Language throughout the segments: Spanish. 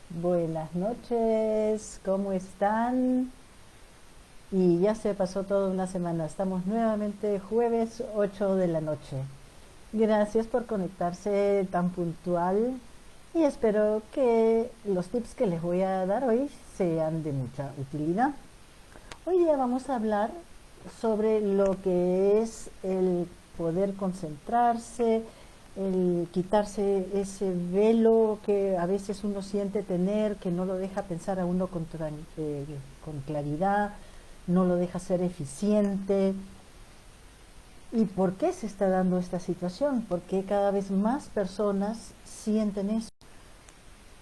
Buenas noches, ¿cómo están? Y ya se pasó toda una semana, estamos nuevamente jueves 8 de la noche. Gracias por conectarse tan puntual y espero que los tips que les voy a dar hoy sean de mucha utilidad. Hoy día vamos a hablar sobre lo que es el poder concentrarse, el quitarse ese velo que a veces uno siente tener, que no lo deja pensar a uno con claridad, no lo deja ser eficiente. ¿Y por qué se está dando esta situación? Porque cada vez más personas sienten eso.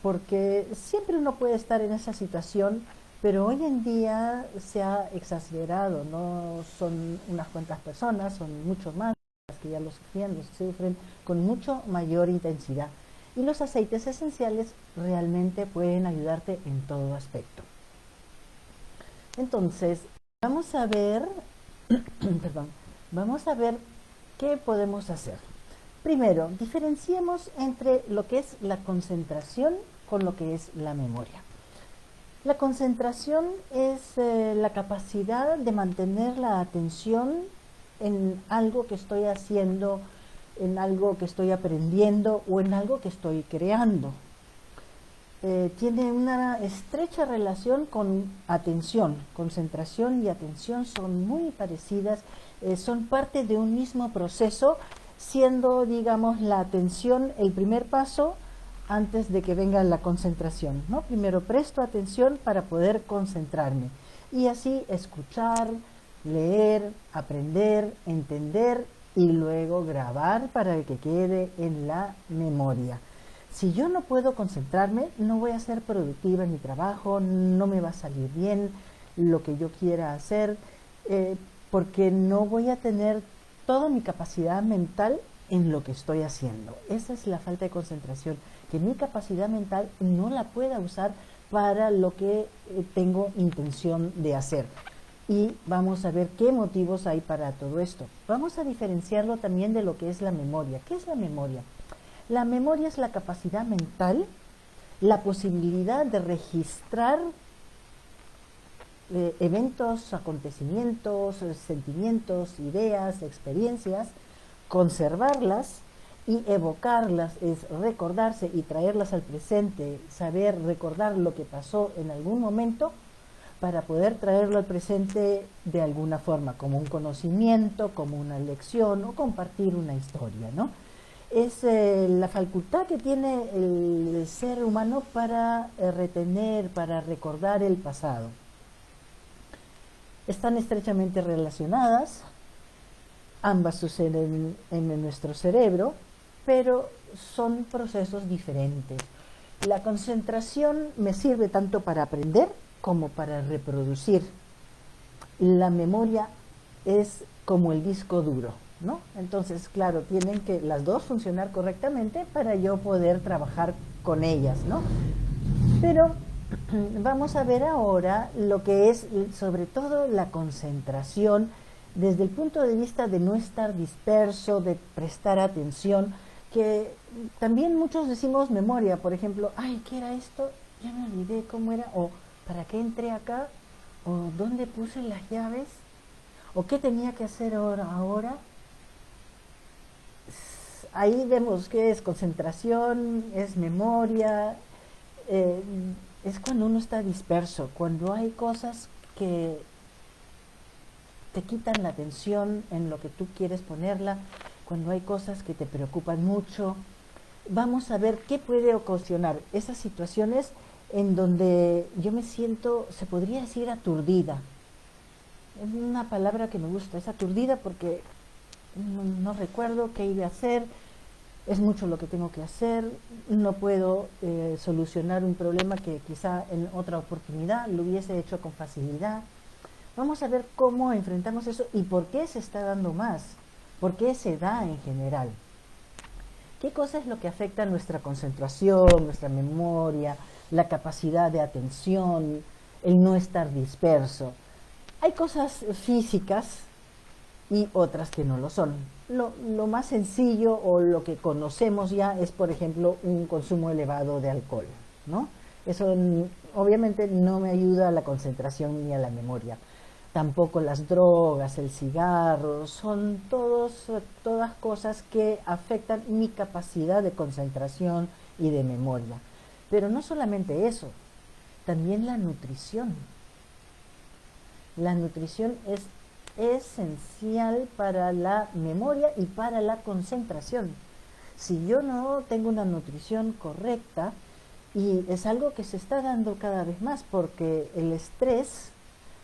Porque siempre uno puede estar en esa situación, pero hoy en día se ha exagerado, no son unas cuantas personas, son muchos más las que ya lo sufrían, lo sufren con mucho mayor intensidad. Y los aceites esenciales realmente pueden ayudarte en todo aspecto. Entonces, vamos a ver, perdón, vamos a ver qué podemos hacer. Primero, diferenciemos entre lo que es la concentración con lo que es la memoria. La concentración es la capacidad de mantener la atención en algo que estoy haciendo, en algo que estoy aprendiendo o en algo que estoy creando. Tiene una estrecha relación con atención. Concentración y atención son muy parecidas, son parte de un mismo proceso, siendo, digamos, la atención el primer paso antes de que venga la concentración, ¿no? Primero presto atención para poder concentrarme y así escuchar, leer, aprender, entender y luego grabar para que quede en la memoria. Si yo no puedo concentrarme, no voy a ser productiva en mi trabajo, no me va a salir bien lo que yo quiera hacer, porque no voy a tener toda mi capacidad mental en lo que estoy haciendo. Esa es la falta de concentración, que mi capacidad mental no la pueda usar para lo que tengo intención de hacer. Y vamos a ver qué motivos hay para todo esto. Vamos a diferenciarlo también de lo que es la memoria. ¿Qué es la memoria? La memoria es la capacidad mental, la posibilidad de registrar eventos, acontecimientos, sentimientos, ideas, experiencias, conservarlas y evocarlas, es recordarse y traerlas al presente, saber recordar lo que pasó en algún momento para poder traerlo al presente de alguna forma, como un conocimiento, como una lección o compartir una historia, ¿no? Es la facultad que tiene el ser humano para retener, para recordar el pasado. Están estrechamente relacionadas, ambas suceden en nuestro cerebro, pero son procesos diferentes. La concentración me sirve tanto para aprender como para reproducir. La memoria es como el disco duro, ¿no? Entonces, claro, tienen que las dos funcionar correctamente para yo poder trabajar con ellas, ¿no? Pero vamos a ver ahora lo que es sobre todo la concentración desde el punto de vista de no estar disperso, de prestar atención, que también muchos decimos memoria, por ejemplo, ay, ¿qué era esto? Ya me olvidé cómo era, o ¿para qué entré acá? ¿O dónde puse las llaves? ¿O qué tenía que hacer ahora? Ahí vemos que es concentración, es memoria, eh, es cuando uno está disperso, cuando hay cosas que te quitan la atención en lo que tú quieres ponerla, cuando hay cosas que te preocupan mucho. Vamos a ver qué puede ocasionar esas situaciones en donde yo me siento, se podría decir, aturdida. Es una palabra que me gusta, es aturdida porque no recuerdo qué iba a hacer, es mucho lo que tengo que hacer, no puedo solucionar un problema que quizá en otra oportunidad lo hubiese hecho con facilidad. Vamos a ver cómo enfrentamos eso y por qué se está dando más, por qué se da en general. ¿Qué cosa es lo que afecta nuestra concentración, nuestra memoria, la capacidad de atención, el no estar disperso? Hay cosas físicas y otras que no lo son. Lo más sencillo o lo que conocemos ya es, por ejemplo, un consumo elevado de alcohol, ¿no? Eso obviamente no me ayuda a la concentración ni a la memoria. Tampoco las drogas, el cigarro, son todas cosas que afectan mi capacidad de concentración y de memoria. Pero no solamente eso, también la nutrición. La nutrición es esencial para la memoria y para la concentración. Si yo no tengo una nutrición correcta, y es algo que se está dando cada vez más porque el estrés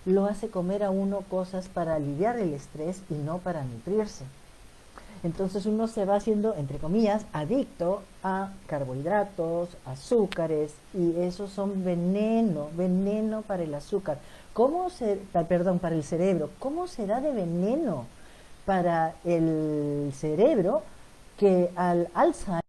lo hace comer a uno cosas para aliviar el estrés y no para nutrirse. Entonces uno se va haciendo, entre comillas, adicto a carbohidratos, azúcares, y esos son veneno para el azúcar. Para el cerebro. ¿Cómo será de veneno para el cerebro que al Alzheimer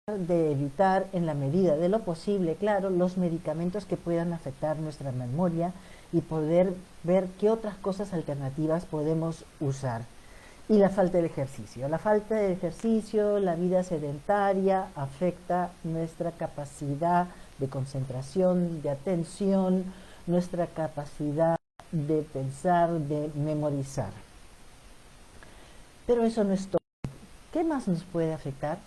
de evitar en la medida de lo posible, claro, los medicamentos que puedan afectar nuestra memoria y poder ver qué otras cosas alternativas podemos usar? Y la falta de ejercicio. La falta de ejercicio, la vida sedentaria afecta nuestra capacidad de concentración, de atención, nuestra capacidad de pensar, de memorizar. Pero eso no es todo. ¿Qué más nos puede afectar?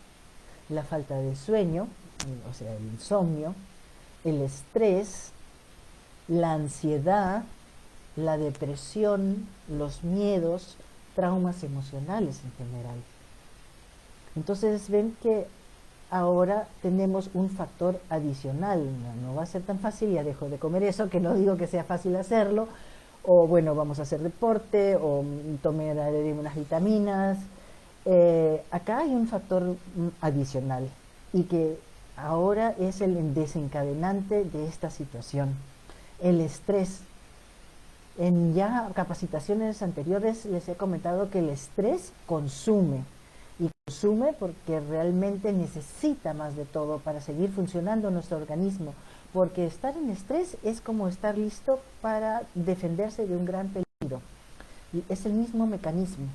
La falta de sueño, o sea, el insomnio, el estrés, la ansiedad, la depresión, los miedos, traumas emocionales en general. Entonces ven que ahora tenemos un factor adicional, no va a ser tan fácil, ya dejo de comer eso, que no digo que sea fácil hacerlo, o bueno, vamos a hacer deporte, o tomar unas vitaminas. Acá hay un factor adicional y que ahora es el desencadenante de esta situación, el estrés. En ya capacitaciones anteriores les he comentado que el estrés consume, y consume porque realmente necesita más de todo para seguir funcionando nuestro organismo, porque estar en estrés es como estar listo para defenderse de un gran peligro, y es el mismo mecanismo.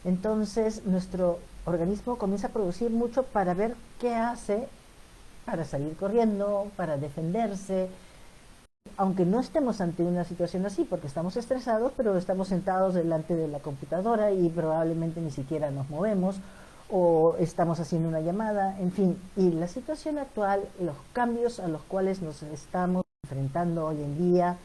Entonces nuestro organismo comienza a producir mucho para ver qué hace para salir corriendo, para defenderse, aunque no estemos ante una situación así, porque estamos estresados, pero estamos sentados delante de la computadora y probablemente ni siquiera nos movemos, o estamos haciendo una llamada, en fin. Y la situación actual, los cambios a los cuales nos estamos enfrentando hoy en día,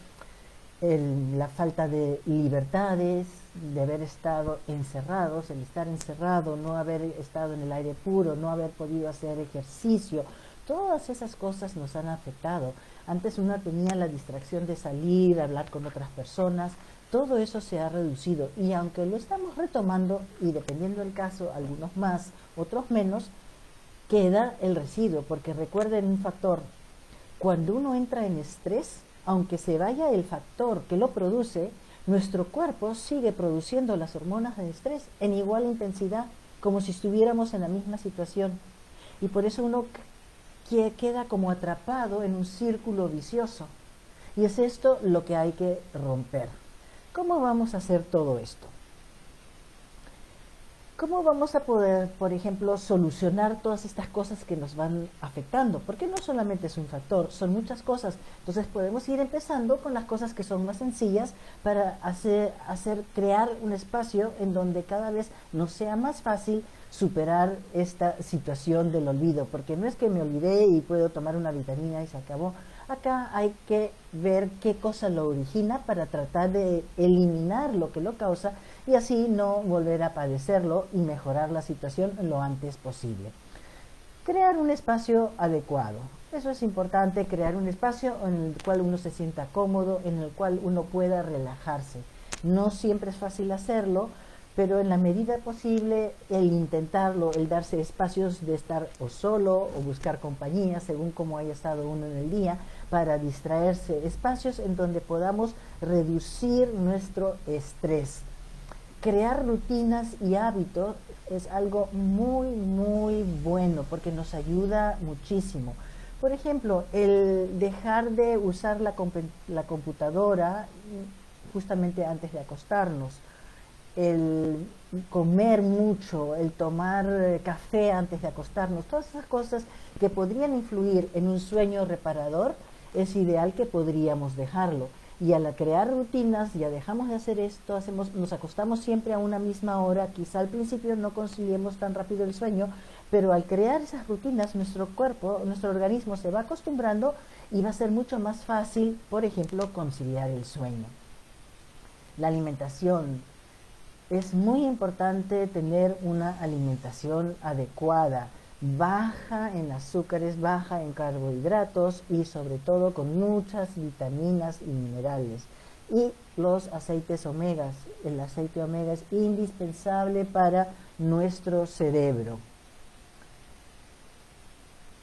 la falta de libertades, de haber estado encerrados, el estar encerrado, no haber estado en el aire puro, no haber podido hacer ejercicio, todas esas cosas nos han afectado. Antes uno tenía la distracción de salir, hablar con otras personas, todo eso se ha reducido, y aunque lo estamos retomando, y dependiendo del caso, algunos más, otros menos, queda el residuo, porque recuerden un factor: cuando uno entra en estrés, aunque se vaya el factor que lo produce, nuestro cuerpo sigue produciendo las hormonas de estrés en igual intensidad, como si estuviéramos en la misma situación. Y por eso uno queda como atrapado en un círculo vicioso. Y es esto lo que hay que romper. ¿Cómo vamos a hacer todo esto? ¿Cómo vamos a poder, por ejemplo, solucionar todas estas cosas que nos van afectando? Porque no solamente es un factor, son muchas cosas. Entonces podemos ir empezando con las cosas que son más sencillas para crear un espacio en donde cada vez nos sea más fácil superar esta situación del olvido. Porque no es que me olvidé y puedo tomar una vitamina y se acabó. Acá hay que ver qué cosa lo origina para tratar de eliminar lo que lo causa, y así no volver a padecerlo y mejorar la situación lo antes posible. Crear un espacio adecuado. Eso es importante, crear un espacio en el cual uno se sienta cómodo, en el cual uno pueda relajarse. No siempre es fácil hacerlo, pero en la medida posible el intentarlo, el darse espacios de estar o solo o buscar compañía según cómo haya estado uno en el día, para distraerse, espacios en donde podamos reducir nuestro estrés. Crear rutinas y hábitos es algo muy, muy bueno porque nos ayuda muchísimo. Por ejemplo, el dejar de usar la computadora justamente antes de acostarnos, el comer mucho, el tomar café antes de acostarnos, todas esas cosas que podrían influir en un sueño reparador, es ideal que podríamos dejarlo. Y al crear rutinas, ya dejamos de hacer esto, nos acostamos siempre a una misma hora, quizá al principio no conciliemos tan rápido el sueño, pero al crear esas rutinas, nuestro cuerpo, nuestro organismo se va acostumbrando y va a ser mucho más fácil, por ejemplo, conciliar el sueño. La alimentación. Es muy importante tener una alimentación adecuada, baja en azúcares, baja en carbohidratos y sobre todo con muchas vitaminas y minerales. Y los aceites omegas. El aceite omega es indispensable para nuestro cerebro.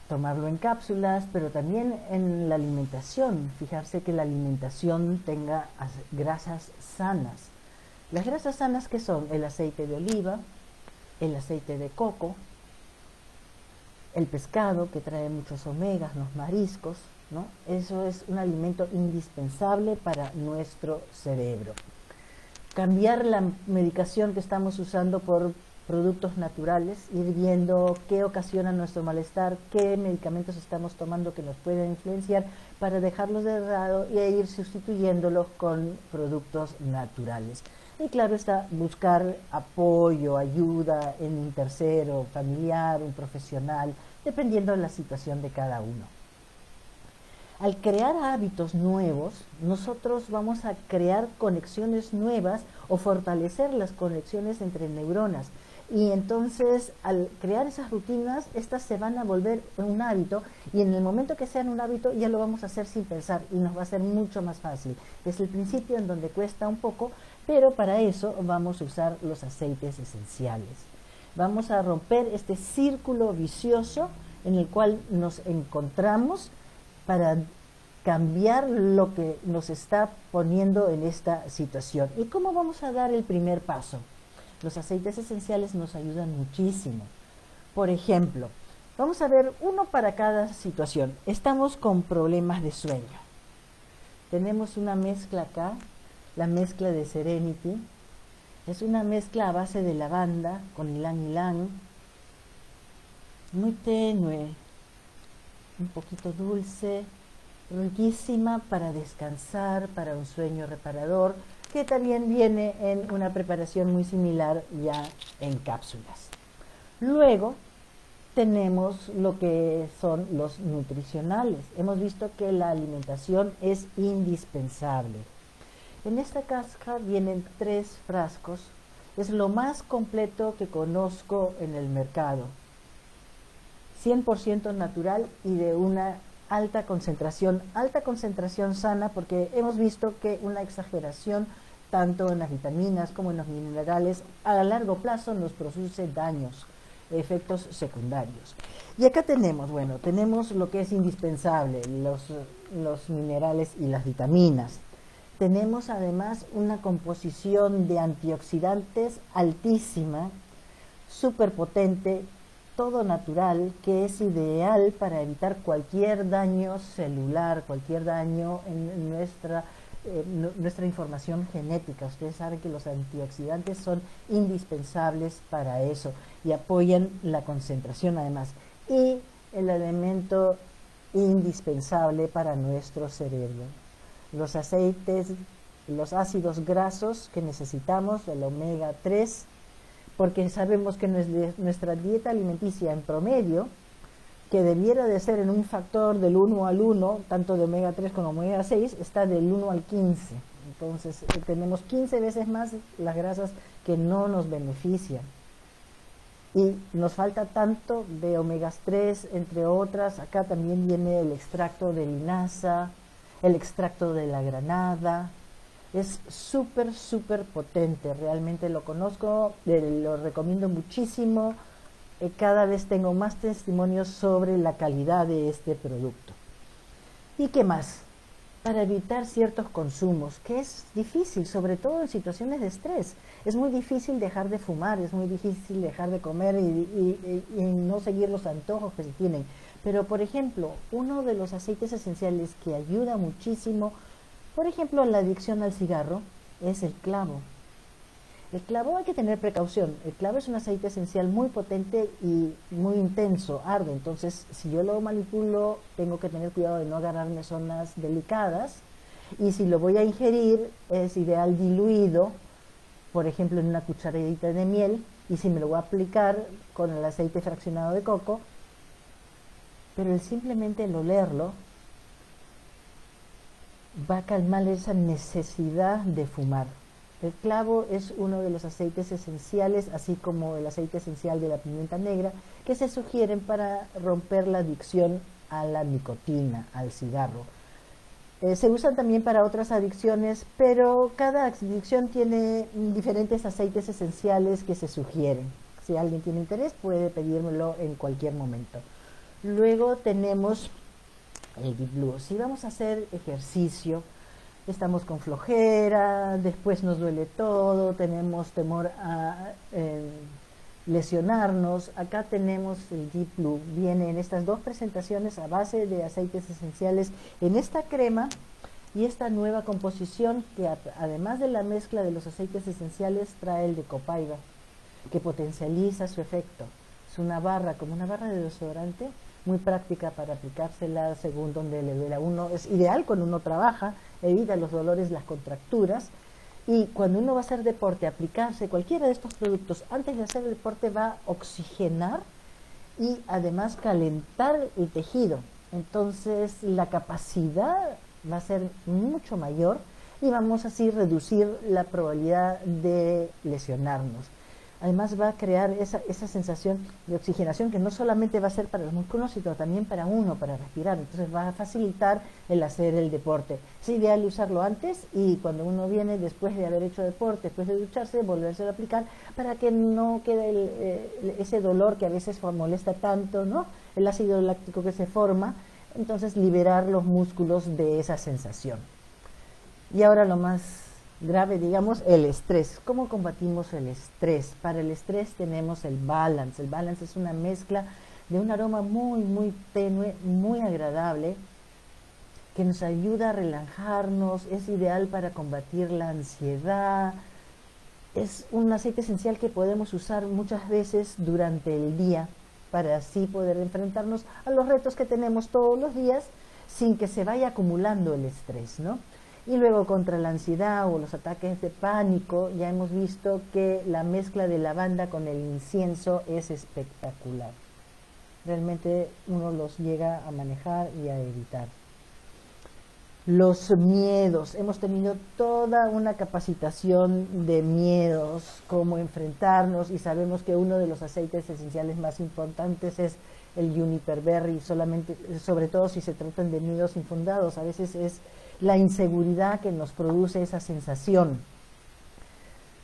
Tomarlo en cápsulas, pero también en la alimentación. Fijarse que la alimentación tenga grasas sanas. Las grasas sanas, que son el aceite de oliva, el aceite de coco, el pescado, que trae muchos omegas, los mariscos, ¿no? Eso es un alimento indispensable para nuestro cerebro. Cambiar la medicación que estamos usando por productos naturales, ir viendo qué ocasiona nuestro malestar, qué medicamentos estamos tomando que nos pueden influenciar para dejarlos de lado y ir sustituyéndolos con productos naturales. Y claro está, buscar apoyo, ayuda en un tercero, familiar, un profesional, dependiendo de la situación de cada uno. Al crear hábitos nuevos, nosotros vamos a crear conexiones nuevas o fortalecer las conexiones entre neuronas. Y entonces, al crear esas rutinas, estas se van a volver un hábito, y en el momento que sean un hábito ya lo vamos a hacer sin pensar y nos va a ser mucho más fácil. Es el principio en donde cuesta un poco, pero para eso vamos a usar los aceites esenciales. Vamos a romper este círculo vicioso en el cual nos encontramos para cambiar lo que nos está poniendo en esta situación. ¿Y cómo vamos a dar el primer paso? Los aceites esenciales nos ayudan muchísimo. Por ejemplo, vamos a ver uno para cada situación. Estamos con problemas de sueño. Tenemos una mezcla acá, la mezcla de Serenity. Es una mezcla a base de lavanda con ylang ylang, muy tenue, un poquito dulce, riquísima para descansar, para un sueño reparador, que también viene en una preparación muy similar ya en cápsulas. Luego tenemos lo que son los nutricionales. Hemos visto que la alimentación es indispensable. En esta caja vienen 3 frascos. Es lo más completo que conozco en el mercado. 100% natural y de una alta concentración sana, porque hemos visto que una exageración tanto en las vitaminas como en los minerales a largo plazo nos produce daños, efectos secundarios. Y acá tenemos, bueno, tenemos lo que es indispensable, los minerales y las vitaminas. Tenemos además una composición de antioxidantes altísima, súper potente, todo natural, que es ideal para evitar cualquier daño celular, cualquier daño en nuestra información genética. Ustedes saben que los antioxidantes son indispensables para eso y apoyan la concentración además. Y el elemento indispensable para nuestro cerebro, los aceites, los ácidos grasos que necesitamos, el omega 3, porque sabemos que nuestra dieta alimenticia en promedio, que debiera de ser en un factor del 1 al 1, tanto de omega 3 como omega 6, está del 1 al 15. Entonces tenemos 15 veces más las grasas que no nos benefician. Y nos falta tanto de omegas 3, entre otras. Acá también viene el extracto de linaza, el extracto de la granada. Es súper, súper potente, realmente lo conozco, lo recomiendo muchísimo. Cada vez tengo más testimonios sobre la calidad de este producto. ¿Y qué más? para evitar ciertos consumos, que es difícil, sobre todo en situaciones de estrés. Es muy difícil dejar de fumar, es muy difícil dejar de comer y no seguir los antojos que se tienen. Pero, por ejemplo, uno de los aceites esenciales que ayuda muchísimo, por ejemplo, a la adicción al cigarro, es el clavo. El clavo hay que tener precaución. El clavo es un aceite esencial muy potente y muy intenso, arde. Entonces, si yo lo manipulo, tengo que tener cuidado de no agarrarme zonas delicadas. Y si lo voy a ingerir, es ideal diluido, por ejemplo, en una cucharadita de miel. Y si me lo voy a aplicar con el aceite fraccionado de coco, pero simplemente el olerlo va a calmar esa necesidad de fumar. El clavo es uno de los aceites esenciales, así como el aceite esencial de la pimienta negra, que se sugieren para romper la adicción a la nicotina, al cigarro. Se usan también para otras adicciones, pero cada adicción tiene diferentes aceites esenciales que se sugieren. Si alguien tiene interés, puede pedírmelo en cualquier momento. Luego tenemos el Deep Blue. Si vamos a hacer ejercicio, estamos con flojera, después nos duele todo, tenemos temor a lesionarnos. Acá tenemos el Deep Blue. Viene en estas dos presentaciones a base de aceites esenciales en esta crema y esta nueva composición que además de la mezcla de los aceites esenciales trae el de copaiba, que potencializa su efecto. Es una barra, como una barra de desodorante, muy práctica para aplicársela según donde le duele a uno. Es ideal cuando uno trabaja, evita los dolores, las contracturas. Y cuando uno va a hacer deporte, aplicarse cualquiera de estos productos antes de hacer el deporte va a oxigenar y además calentar el tejido. Entonces la capacidad va a ser mucho mayor y vamos así a reducir la probabilidad de lesionarnos. Además va a crear esa sensación de oxigenación que no solamente va a ser para los músculos, sino también para uno, para respirar. Entonces va a facilitar el hacer el deporte. Es ideal usarlo antes y cuando uno viene después de haber hecho deporte, después de ducharse, volverse a aplicar para que no quede ese dolor que a veces molesta tanto, ¿no? El ácido láctico que se forma, entonces liberar los músculos de esa sensación. Y ahora lo más grave, digamos, el estrés. ¿Cómo combatimos el estrés? Para el estrés tenemos el Balance. El Balance es una mezcla de un aroma muy, muy tenue, muy agradable, que nos ayuda a relajarnos, es ideal para combatir la ansiedad. Es un aceite esencial que podemos usar muchas veces durante el día para así poder enfrentarnos a los retos que tenemos todos los días sin que se vaya acumulando el estrés, ¿no? Y luego contra la ansiedad o los ataques de pánico, ya hemos visto que la mezcla de lavanda con el incienso es espectacular. Realmente uno los llega a manejar y a evitar. Los miedos. Hemos tenido toda una capacitación de miedos, cómo enfrentarnos, y sabemos que uno de los aceites esenciales más importantes es el Juniper Berry, sobre todo si se tratan de miedos infundados. A veces es la inseguridad que nos produce esa sensación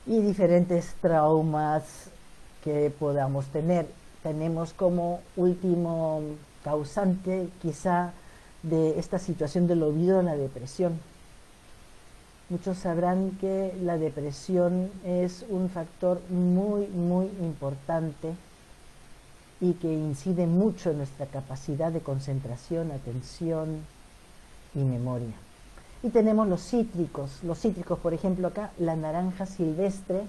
y diferentes traumas que podamos tener. Tenemos como último causante quizá de esta situación del olvido la depresión. Muchos sabrán que la depresión es un factor muy, muy importante y que incide mucho en nuestra capacidad de concentración, atención y memoria. Y tenemos los cítricos, por ejemplo acá, la naranja silvestre.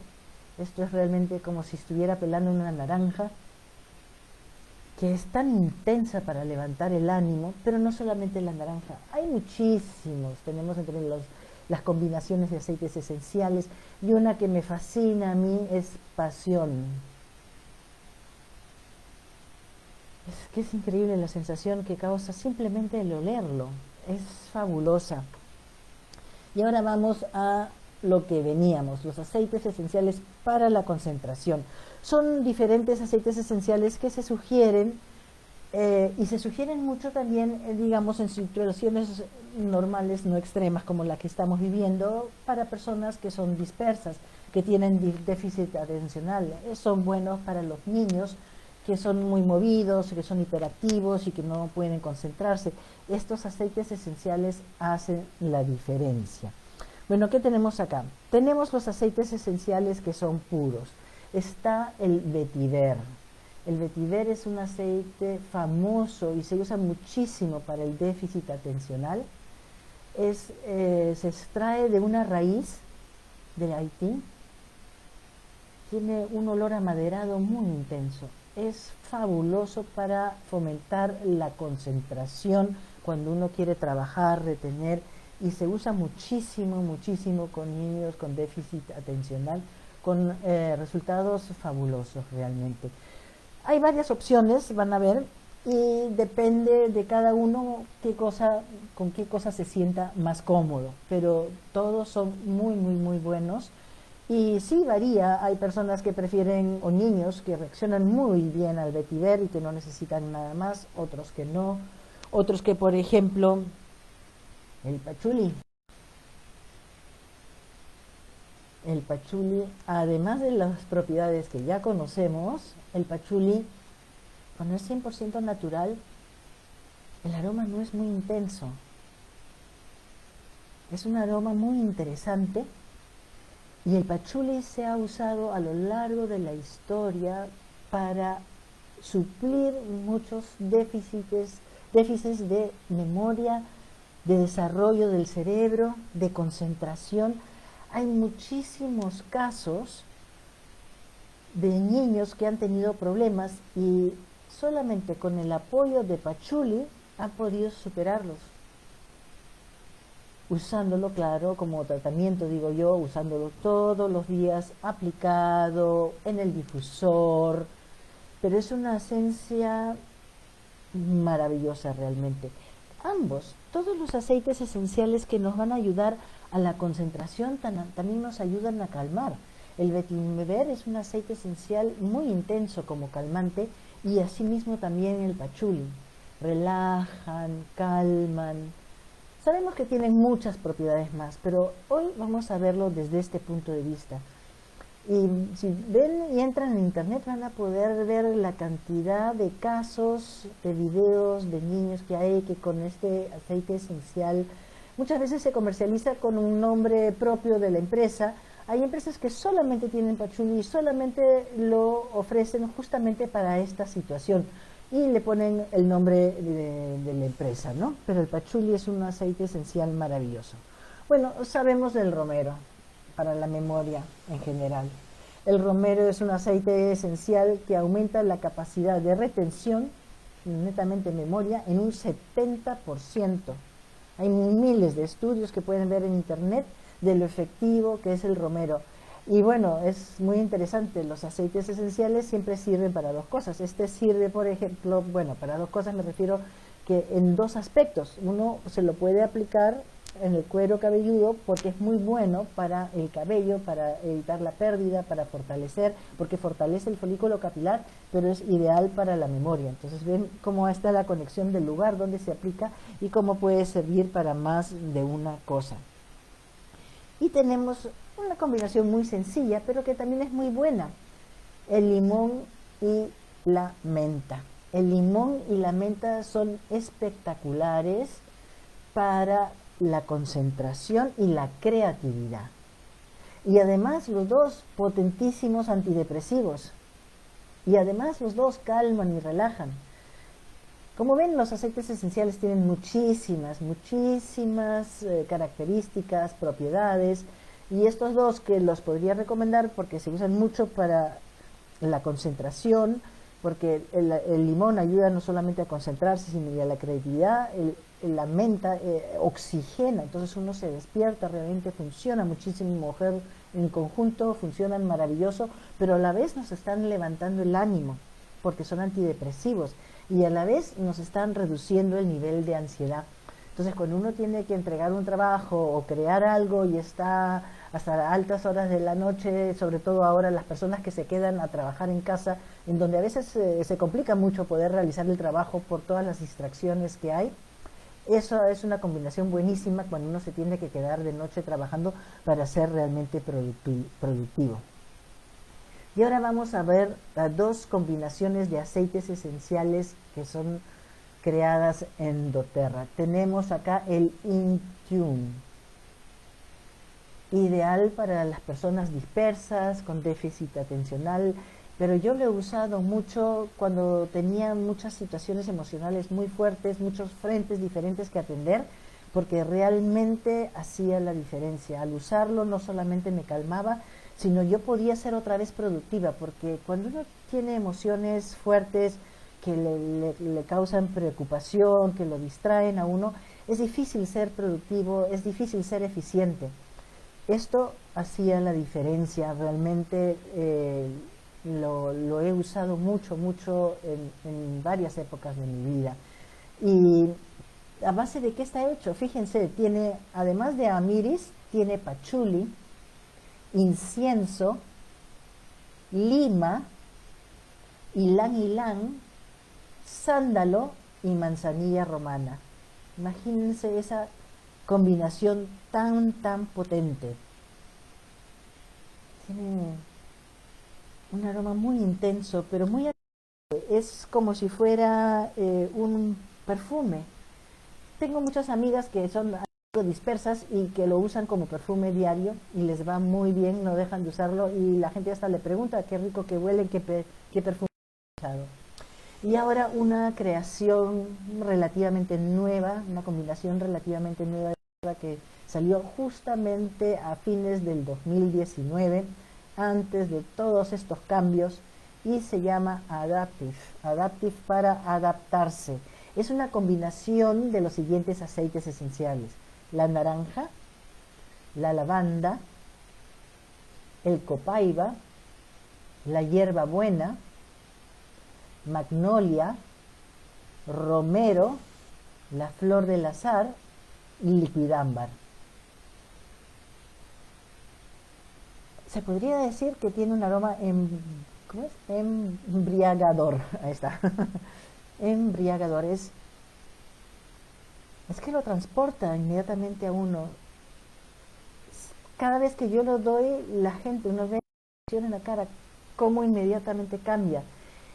Esto es realmente como si estuviera pelando una naranja, que es tan intensa para levantar el ánimo, pero no solamente la naranja, hay muchísimos. Tenemos entre las combinaciones de aceites esenciales, y una que me fascina a mí es pasión. Es que es increíble la sensación que causa simplemente el olerlo, es fabulosa. Y ahora vamos a lo que veníamos, los aceites esenciales para la concentración. Son diferentes aceites esenciales que se sugieren y se sugieren mucho también, digamos, en situaciones normales, no extremas como la que estamos viviendo, para personas que son dispersas, que tienen déficit atencional. Son buenos para los niños que son muy movidos, que son hiperactivos y que no pueden concentrarse. Estos aceites esenciales hacen la diferencia. Bueno, ¿qué tenemos acá? Tenemos los aceites esenciales que son puros. Está el vetiver. El vetiver es un aceite famoso y se usa muchísimo para el déficit atencional. Se extrae de una raíz de Haití. Tiene un olor amaderado muy intenso. Es fabuloso para fomentar la concentración cuando uno quiere trabajar, retener, y se usa muchísimo, muchísimo con niños con déficit atencional, con resultados fabulosos realmente. Hay varias opciones, van a ver, y depende de cada uno con qué cosa se sienta más cómodo, pero todos son muy, muy, muy buenos. Y sí varía, hay personas que prefieren, o niños que reaccionan muy bien al vetiver y que no necesitan nada más, otros que no, otros que, por ejemplo, el pachuli. El pachuli, además de las propiedades que ya conocemos, el pachuli, cuando es 100% natural, el aroma no es muy intenso. Es un aroma muy interesante. Y el pachuli se ha usado a lo largo de la historia para suplir muchos déficits de memoria, de desarrollo del cerebro, de concentración. Hay muchísimos casos de niños que han tenido problemas y solamente con el apoyo de pachuli han podido superarlos. Usándolo, claro, como tratamiento, digo yo, usándolo todos los días, aplicado en el difusor, pero es una esencia maravillosa realmente. Ambos, todos los aceites esenciales que nos van a ayudar a la concentración también nos ayudan a calmar. El vetiver es un aceite esencial muy intenso como calmante, y asimismo también el pachuli. Relajan, calman. Sabemos que tienen muchas propiedades más, pero hoy vamos a verlo desde este punto de vista. Y si ven y entran en internet van a poder ver la cantidad de casos, de videos de niños que hay que con este aceite esencial muchas veces se comercializa con un nombre propio de la empresa. Hay empresas que solamente tienen pachuli y solamente lo ofrecen justamente para esta situación y le ponen el nombre de la empresa, ¿no? Pero el pachuli es un aceite esencial maravilloso. Bueno, sabemos del romero para la memoria en general. El romero es un aceite esencial que aumenta la capacidad de retención, netamente memoria, en un 70%. Hay miles de estudios que pueden ver en internet de lo efectivo que es el romero. Y bueno, es muy interesante, los aceites esenciales siempre sirven para dos cosas. Este sirve, por ejemplo, bueno, para dos cosas me refiero que en dos aspectos. Uno se lo puede aplicar en el cuero cabelludo porque es muy bueno para el cabello, para evitar la pérdida, para fortalecer, porque fortalece el folículo capilar, pero es ideal para la memoria. Entonces ven cómo está la conexión del lugar donde se aplica y cómo puede servir para más de una cosa. Y tenemos una combinación muy sencilla, pero que también es muy buena: el limón y la menta. El limón y la menta son espectaculares para la concentración y la creatividad. Y además los dos potentísimos antidepresivos. Y además los dos calman y relajan. Como ven, los aceites esenciales tienen muchísimas características, propiedades, y estos dos que los podría recomendar porque se usan mucho para la concentración, porque el limón ayuda no solamente a concentrarse, sino a la creatividad. La menta oxigena, entonces uno se despierta, realmente funciona muchísimo, mujer en conjunto, funcionan maravilloso, pero a la vez nos están levantando el ánimo, porque son antidepresivos, y a la vez nos están reduciendo el nivel de ansiedad. Entonces cuando uno tiene que entregar un trabajo o crear algo y está hasta altas horas de la noche, sobre todo ahora las personas que se quedan a trabajar en casa, en donde a veces se complica mucho poder realizar el trabajo por todas las distracciones que hay, eso es una combinación buenísima cuando uno se tiene que quedar de noche trabajando para ser realmente productivo. Y ahora vamos a ver dos combinaciones de aceites esenciales que son creadas en doTERRA. Tenemos acá el Intune, ideal para las personas dispersas, con déficit atencional, pero yo lo he usado mucho cuando tenía muchas situaciones emocionales muy fuertes, muchos frentes diferentes que atender, porque realmente hacía la diferencia. Al usarlo no solamente me calmaba, sino yo podía ser otra vez productiva, porque cuando uno tiene emociones fuertes que le causan preocupación, que lo distraen a uno, es difícil ser productivo, es difícil ser eficiente. Esto hacía la diferencia, realmente lo he usado mucho, mucho en varias épocas de mi vida. Y a base de qué está hecho, fíjense, tiene, además de amiris, tiene pachuli, incienso, lima, ylang ylang, sándalo y manzanilla romana. Imagínense esa combinación tan potente. Tiene un aroma muy intenso, pero muy agradable. Es como si fuera un perfume. Tengo muchas amigas que son algo dispersas y que lo usan como perfume diario y les va muy bien, no dejan de usarlo y la gente hasta le pregunta qué rico que huele, qué perfume ha usado. Y ahora una creación relativamente nueva, una combinación relativamente nueva que salió justamente a fines del 2019, antes de todos estos cambios, y se llama Adaptive, Adaptive para adaptarse. Es una combinación de los siguientes aceites esenciales: la naranja, la lavanda, el copaiba, la hierbabuena, magnolia, romero, la flor del azar y liquidámbar. Se podría decir que tiene un aroma ¿cómo es? Embriagador. Ahí está. Embriagador. Es que lo transporta inmediatamente a uno. Cada vez que yo lo doy, la gente, uno ve en la cara, cómo inmediatamente cambia.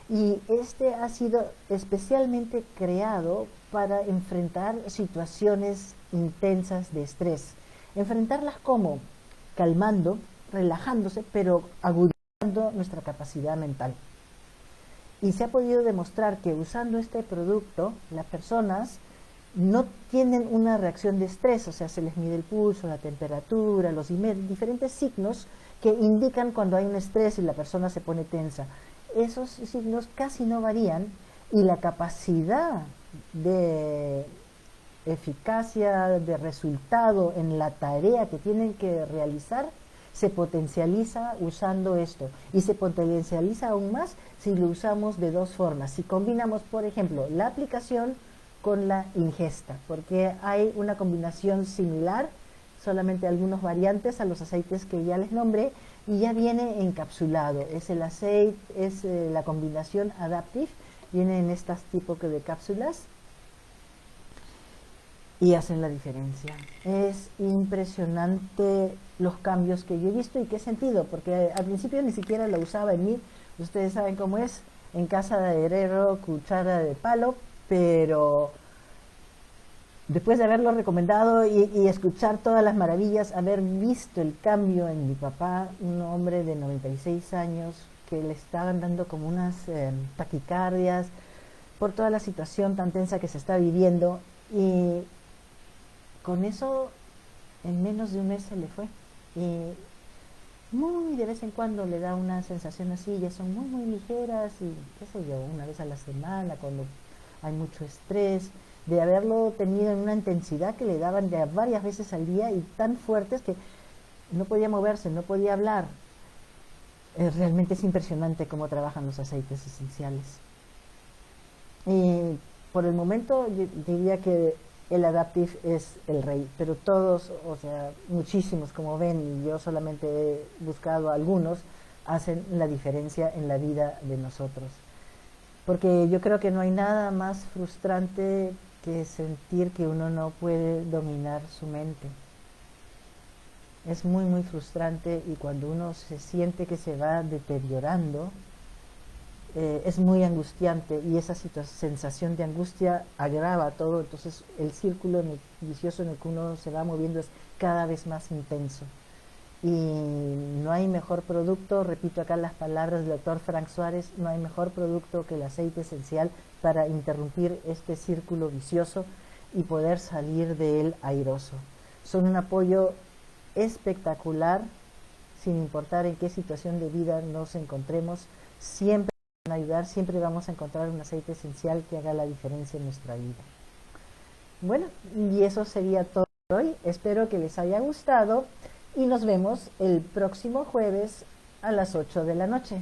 Y este ha sido especialmente creado para enfrentar situaciones intensas de estrés. Enfrentarlas como calmando, relajándose, pero agudizando nuestra capacidad mental. Y se ha podido demostrar que usando este producto, las personas no tienen una reacción de estrés, o sea, se les mide el pulso, la temperatura, los diferentes signos que indican cuando hay un estrés y la persona se pone tensa. Esos signos casi no varían y la capacidad de eficacia, de resultado en la tarea que tienen que realizar se potencializa usando esto y se potencializa aún más si lo usamos de dos formas. Si combinamos, por ejemplo, la aplicación con la ingesta, porque hay una combinación similar, solamente algunas variantes a los aceites que ya les nombré, y ya viene encapsulado. Es el aceite, es la combinación Adaptive, viene en estas tipos de cápsulas y hacen la diferencia. Es impresionante los cambios que yo he visto y que he sentido, porque al principio ni siquiera lo usaba en mí. Ustedes saben cómo es, en casa de herrero, cuchara de palo, pero después de haberlo recomendado y escuchar todas las maravillas, haber visto el cambio en mi papá, un hombre de 96 años, que le estaban dando como unas taquicardias por toda la situación tan tensa que se está viviendo, y con eso en menos de un mes se le fue. Y muy de vez en cuando le da una sensación así, ya son muy ligeras y qué sé yo, una vez a la semana cuando hay mucho estrés, de haberlo tenido en una intensidad que le daban de varias veces al día y tan fuertes que no podía moverse, no podía hablar. Realmente es impresionante cómo trabajan los aceites esenciales. Y por el momento yo diría que el Adaptive es el rey, pero todos, o sea, muchísimos, como ven, yo solamente he buscado algunos, hacen la diferencia en la vida de nosotros. Porque yo creo que no hay nada más frustrante que sentir que uno no puede dominar su mente. Es muy, muy frustrante, y cuando uno se siente que se va deteriorando, es muy angustiante, y esa sensación de angustia agrava todo. Entonces el círculo vicioso en el que uno se va moviendo es cada vez más intenso. Y no hay mejor producto, repito acá las palabras del doctor Frank Suárez, no hay mejor producto que el aceite esencial para interrumpir este círculo vicioso y poder salir de él airoso. Son un apoyo espectacular, sin importar en qué situación de vida nos encontremos. Siempre van a ayudar, siempre vamos a encontrar un aceite esencial que haga la diferencia en nuestra vida. Bueno, y eso sería todo por hoy. Espero que les haya gustado y nos vemos el próximo jueves a las 8 de la noche.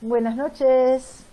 Buenas noches.